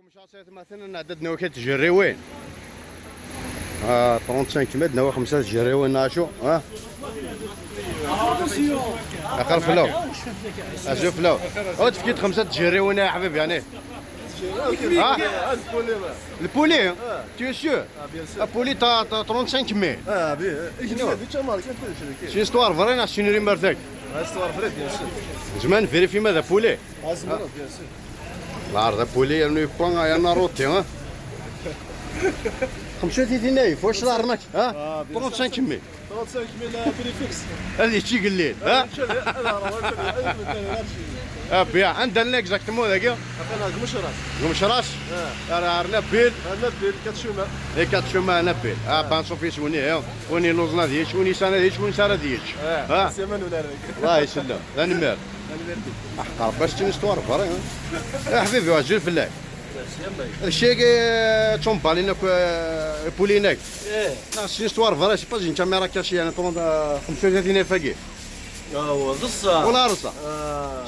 مشاصيات مثلا عددنا وكيت تجريوين 35 مدنا وخمسة تجريوين ناشو اخر فلو اشوف فلو او تفكيت خمسة تجريوين يا حبيبي يعني البولي tu es sûr البولي تا 35 مي شي ستوار فرينا شي نري مرتك زمان فيريفي ماذا بولي العرض بولي يعني يبقى يا ناروتي 35 نايف واش الارناك 35 مي 35 ميل بريفيكس هذه شي قليل بيع عندنا اكزاكتومون ذاك انا قمشراش راه نبيل نبيل كتشوما اي كاتشوما نبيل بانشوف يسوني وني لوزنا ديالك وني سنه ديالك وني ساره ديالك سيمان ولا الله يسلم لا نمر حق باش تنستوار فري يا حبيبي واجل في الله الشيء تشومبالي ناك بوليناك ناس ستوار فري سي با جين كاميرا كاشي انا 35 فاكي رصة ولا رصة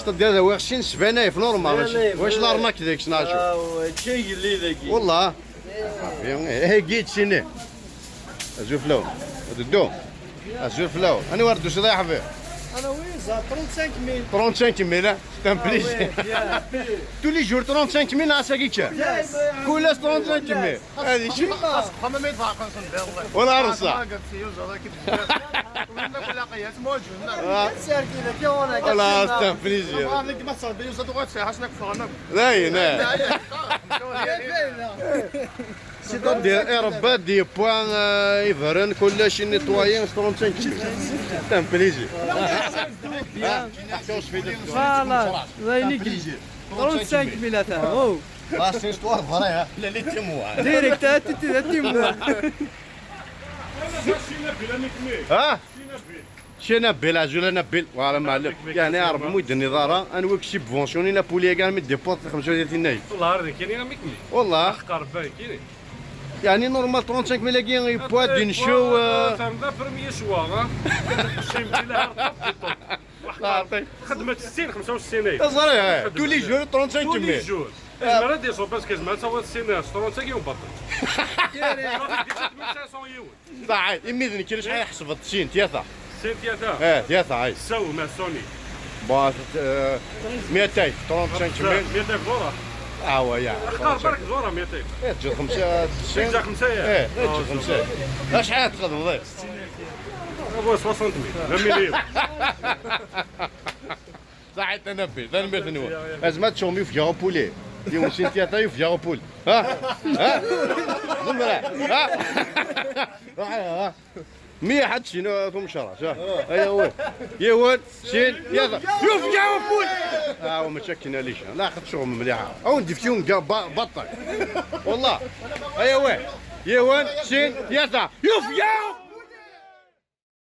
ديال واخشين 70 في نورمال واش الارناك ديك شناشو شي اللي ذاكي والله هي جيت سيني ازوف لو دو ازوف لو انا ورد شي ضايع فيه انا ويزا 35 ميل 35 ميل تمبليش tous les jours 35 ميل ناساكي كل 35 ميل هذه شي خمم يدفع ولا رصة ولا تمبليش لا لا سيتادير ربات دي بوان يفرن كلشي نيتوايي 35 تمبليجي فوالا زينيك 35 ميل تاعو سي ستوار فري لا لي تيموا ديريكت تيمو شي نبيل اجل نبيل فوالا معلم يعني عرب مود النظاره انا وك شي بونسيوني لا بولي كاع مي ديبوط 35 نايف والله هذا كاين ميكمي والله قرب كاين يعني نورمال 35 ميل كاين يبوا دين شو تاع برمي شوا شي ميلها خدمه 60 65 صريح تولي جور 35 ميل جور المرة دي سو باسكو زعما تصور 60 35 يوم بطل 1500 يورو صحيح يميزني كي شحال يحسب 90 ثلاثه سنتياتا ثلاثه هاي سو مع سوني بون 200 35 ميل 200 دولار هو يعني قال برك زوره 200 تجي 95 تجي 5 تجي 5 شحال تخدم ضيف هو 60 مليون صحيح تنبي ثاني ازمات شومي في جاوبولي ديما شي ثلاثه في جاوبول زمرا ها مية حد شنو ثم شرع ايوا يوان شين يلا يوف جاوبول ومشكنا ليش لا اخذ شغل مليحه او ندي فيهم بطل والله ايوا يوان شين يلا يوف جاوب